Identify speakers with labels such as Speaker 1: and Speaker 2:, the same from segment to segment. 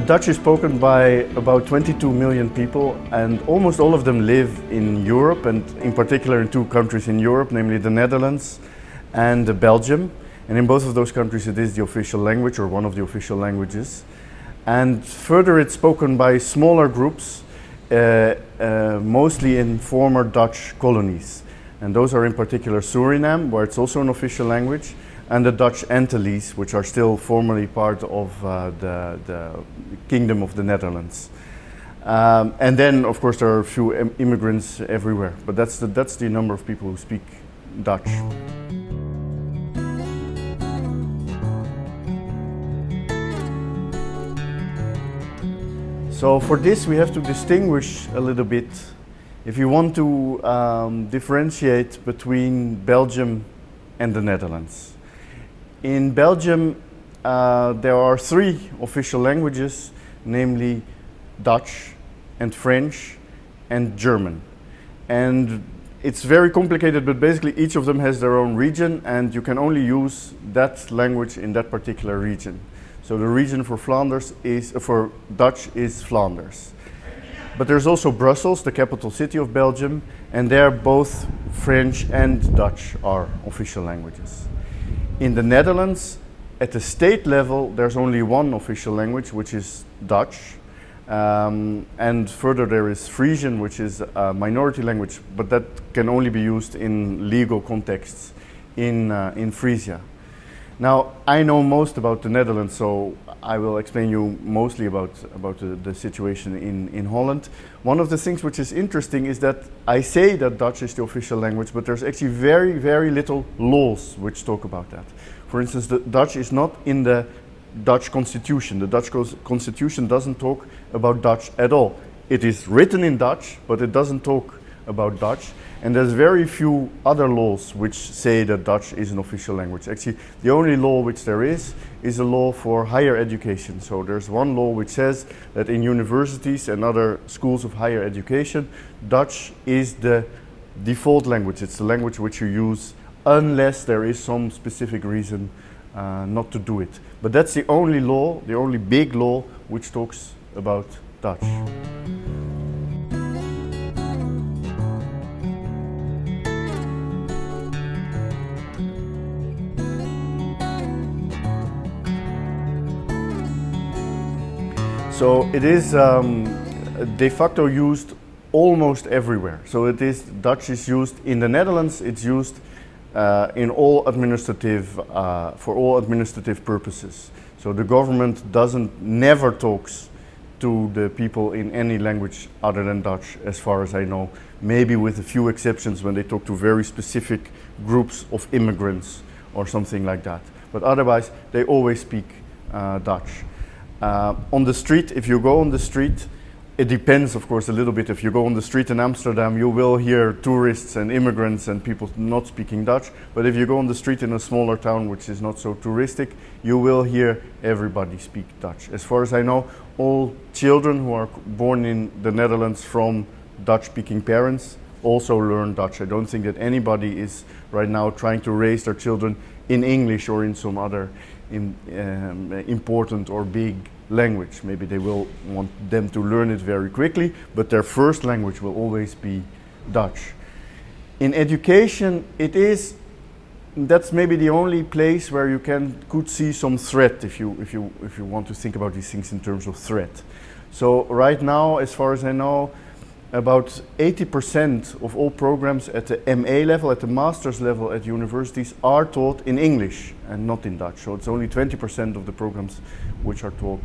Speaker 1: Dutch is spoken by about 22 million people, and almost all of them live in Europe, and in particular in two countries in Europe, namely the Netherlands and Belgium. And in both of those countries it is the official language, or one of the official languages. And further, it's spoken by smaller groups, mostly in former Dutch colonies. And those are in particular Suriname, where it's also an official language, and the Dutch Antilles, which are still formerly part of the Kingdom of the Netherlands. And then, of course, there are a few immigrants everywhere, but that's the number of people who speak Dutch. So for this we have to distinguish a little bit. If you want to differentiate between Belgium and the Netherlands. In Belgium there are three official languages, namely Dutch and French and German. And it's very complicated, but basically each of them has their own region, and you can only use that language in that particular region. So the region for Flanders is, for Dutch is Flanders. But there's also Brussels, the capital city of Belgium, and there both French and Dutch are official languages. In the Netherlands, at the state level, there's only one official language, which is Dutch. And further there is Frisian, which is a minority language, but that can only be used in legal contexts in Frisia. Now, I know most about the Netherlands, so I will explain you mostly about the situation in Holland. One of the things which is interesting is that I say that Dutch is the official language, but there's actually very, very little laws which talk about that. For instance, the Dutch is not in the Dutch constitution. The Dutch constitution doesn't talk about Dutch at all. It is written in Dutch, but it doesn't talk about Dutch. And there's very few other laws which say that Dutch is an official language. Actually, the only law which there is a law for higher education. So there's one law which says that in universities and other schools of higher education, Dutch is the default language. It's the language which you use unless there is some specific reason not to do it. But that's the only law, the only big law which talks about Dutch. So it is de facto used almost everywhere. So it is, Dutch is used in the Netherlands, it's used in all administrative, for all administrative purposes. So the government never talks to the people in any language other than Dutch, as far as I know. Maybe with a few exceptions when they talk to very specific groups of immigrants or something like that. But otherwise, they always speak Dutch. On the street, if you go on the street, it depends, of course, a little bit. If you go on the street in Amsterdam, you will hear tourists and immigrants and people not speaking Dutch. But if you go on the street in a smaller town, which is not so touristic, you will hear everybody speak Dutch. As far as I know, all children who are born in the Netherlands from Dutch-speaking parents also learn Dutch. I don't think that anybody is right now trying to raise their children in English or in some other important or big language. Maybe they will want them to learn it very quickly, but their first language will always be Dutch. In education, that's maybe the only place where you could see some threat if you want to think about these things in terms of threat. So right now, as far as I know, about 80% of all programs at the MA level, at the master's level at universities, are taught in English and not in Dutch. So it's only 20% of the programs which are taught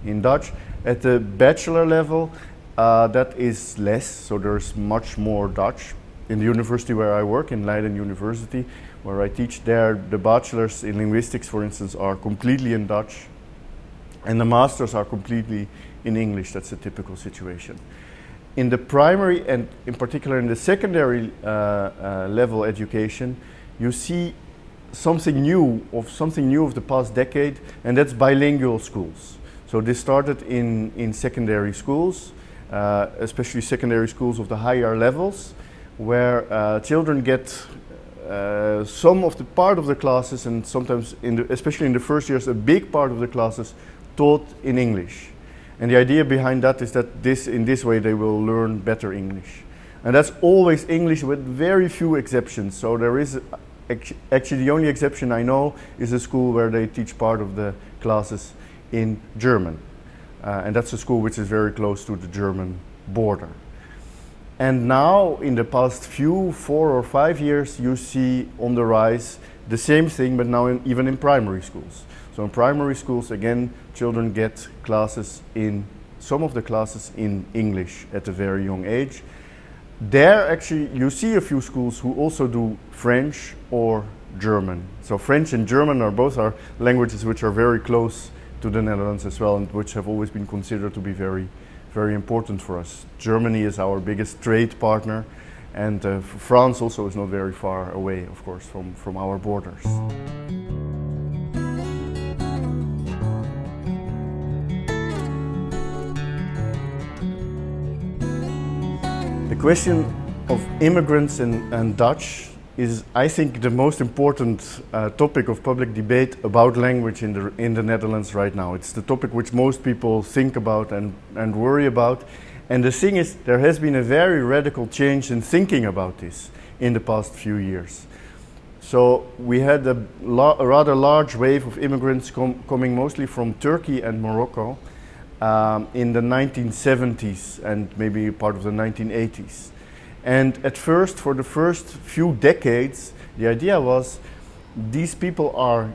Speaker 1: in Dutch. At the bachelor level, that is less, so there's much more Dutch. In the university where I work, in Leiden University, where I teach there, the bachelors in linguistics, for instance, are completely in Dutch, and the masters are completely in English. That's a typical situation. In the primary and in particular in the secondary level education, you see something new of the past decade, and that's bilingual schools. So this started in secondary schools, especially secondary schools of the higher levels, where children get some of the part of the classes, and sometimes especially in the first years, a big part of the classes taught in English. And the idea behind that is that in this way they will learn better English. And that's always English with very few exceptions. So there is actually the only exception I know is a school where they teach part of the classes in German. And that's a school which is very close to the German border. And now in the past 4 or 5 years you see on the rise the same thing, but now even in primary schools. So in primary schools, again, children get some of the classes in English at a very young age. There actually you see a few schools who also do French or German. So French and German are both languages which are very close to the Netherlands as well, and which have always been considered to be very, very important for us. Germany is our biggest trade partner, and France also is not very far away, of course, from our borders. The question of immigrants and Dutch is, I think, the most important topic of public debate about language in the Netherlands right now. It's the topic which most people think about and worry about. And the thing is, there has been a very radical change in thinking about this in the past few years. So we had a rather large wave of immigrants coming mostly from Turkey and Morocco in the 1970s and maybe part of the 1980s. And at first, for the first few decades, the idea was these people are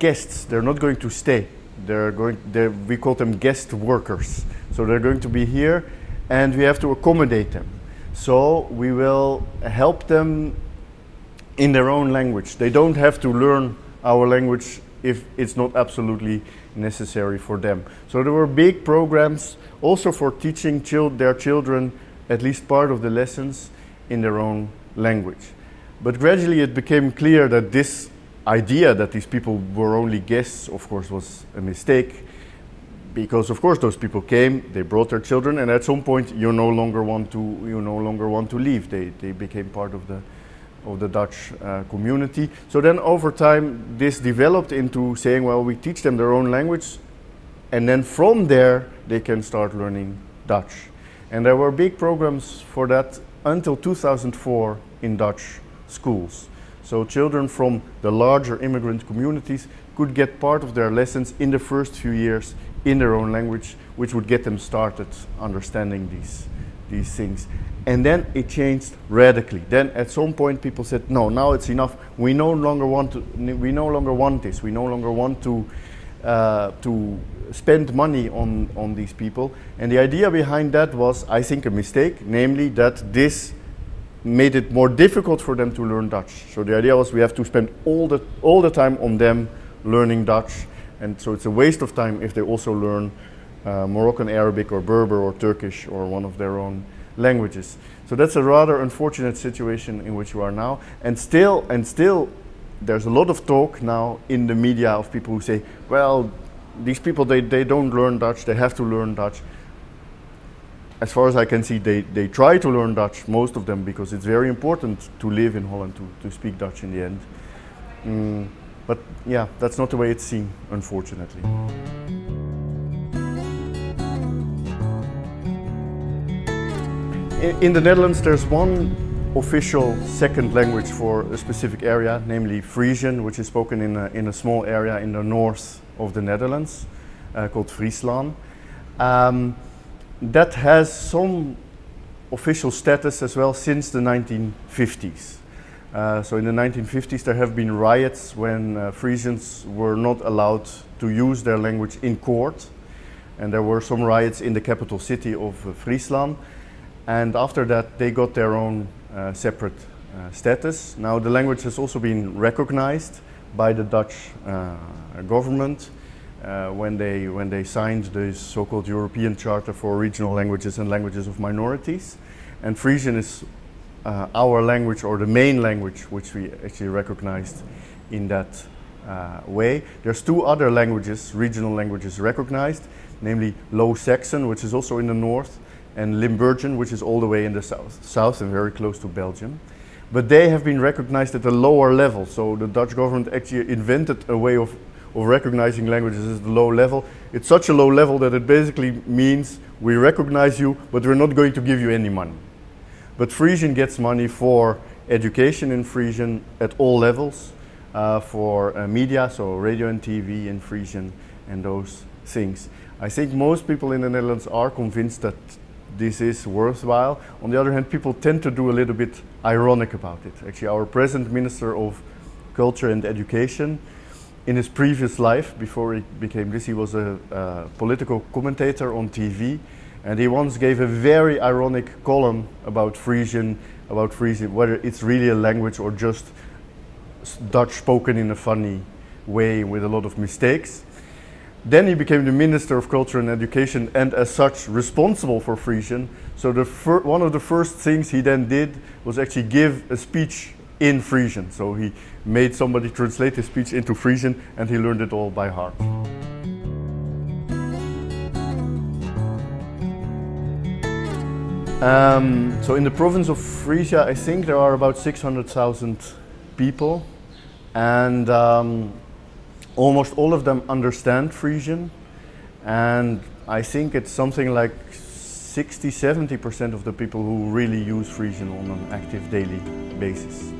Speaker 1: guests. They're not going to stay. We call them guest workers. So they're going to be here and we have to accommodate them. So we will help them in their own language. They don't have to learn our language if it's not absolutely necessary for them. So there were big programs also for teaching their children at least part of the lessons in their own language. But gradually it became clear that this idea that these people were only guests, of course, was a mistake, because of course those people came, they brought their children, and at some point you no longer want to leave. They became part of the Dutch community. So then over time this developed into saying, well, we teach them their own language, and then from there they can start learning Dutch. And there were big programs for that until 2004 in Dutch schools. So children from the larger immigrant communities could get part of their lessons in the first few years in their own language, which would get them started understanding these things. And then it changed radically. Then at some point people said, no, now it's enough. We no longer want this. We no longer want to spend money on these people. And the idea behind that was, I think, a mistake, namely that this made it more difficult for them to learn Dutch. So the idea was we have to spend all the time on them learning Dutch, and so it's a waste of time if they also learn Moroccan Arabic or Berber or Turkish or one of their own languages. So that's a rather unfortunate situation in which we are now, and still there's a lot of talk now in the media of people who say, well, these people, they don't learn Dutch, they have to learn Dutch. As far as I can see, they try to learn Dutch, most of them, because it's very important to live in Holland, to speak Dutch in the end. But yeah, that's not the way it's seen, unfortunately. In the Netherlands, there's one official second language for a specific area, namely Frisian, which is spoken in a small area in the north of the Netherlands, called Friesland. That has some official status as well since the 1950s. So in the 1950s there have been riots when Frisians were not allowed to use their language in court, and there were some riots in the capital city of Friesland, and after that they got their own separate status. Now the language has also been recognized by the Dutch government when they signed the so-called European Charter for Regional Languages and Languages of Minorities. And Frisian is our language, or the main language, which we actually recognized in that way. There's two other languages, regional languages recognized, namely Low Saxon, which is also in the north, and Limburgian, which is all the way in the south and very close to Belgium. But they have been recognized at a lower level, so the Dutch government actually invented a way of of recognizing languages is the low level. It's such a low level that it basically means we recognize you, but we're not going to give you any money. But Frisian gets money for education in Frisian at all levels, for media, so radio and TV in Frisian and those things. I think most people in the Netherlands are convinced that this is worthwhile. On the other hand, people tend to do a little bit ironic about it. Actually, our present Minister of Culture and Education, in his previous life, before he became this, he was a political commentator on TV, and he once gave a very ironic column about Frisian, whether it's really a language or just Dutch spoken in a funny way with a lot of mistakes. Then he became the Minister of Culture and Education, and as such responsible for Frisian. So one of the first things he then did was actually give a speech in Frisian. So he made somebody translate his speech into Frisian, and he learned it all by heart. So in the province of Frisia, I think there are about 600,000 people, and almost all of them understand Frisian, and I think it's something like 60–70% of the people who really use Frisian on an active daily basis.